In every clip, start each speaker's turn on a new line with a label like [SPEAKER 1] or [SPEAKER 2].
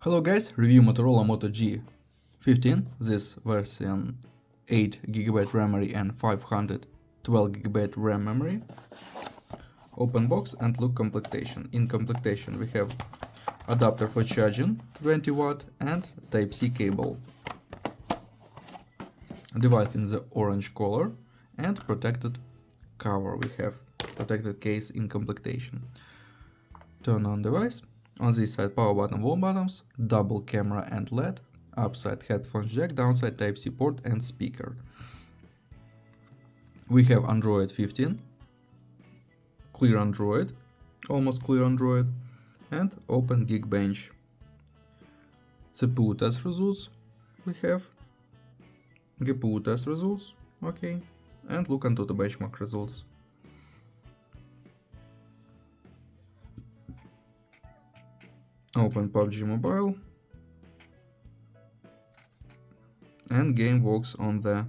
[SPEAKER 1] Hello guys, review Motorola Moto G15, this version 8GB RAM memory and 512GB RAM memory. Open box and look completion. In completion we have adapter for charging 20 watt and Type-C cable. Device in the orange color and protected cover. We have protected case in completion. Turn on device. On this side power button, volume buttons, double camera and LED, upside headphones jack, downside Type-C port and speaker. We have Android 15, clear Android, almost clear Android, and open Geekbench. CPU test results we have, GPU test results, okay, and look into the benchmark results. Open PUBG Mobile, and game works on the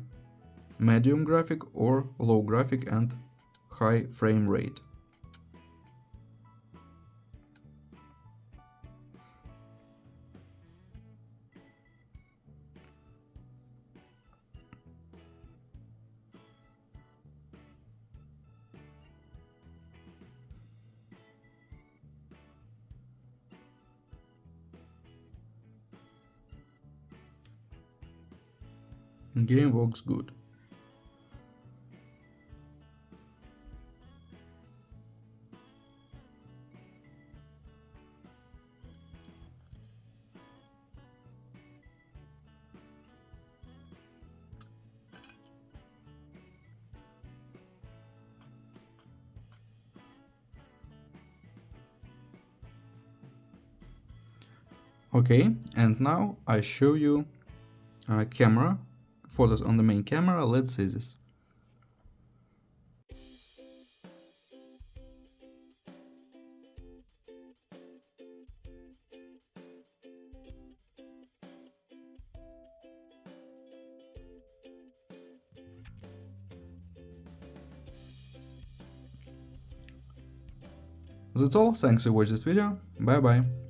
[SPEAKER 1] medium graphic or low graphic and high frame rate. Game works good. Okay, and now I show you camera photos on the main camera. Let's see this. That's all. Thanks for watching this video. Bye bye.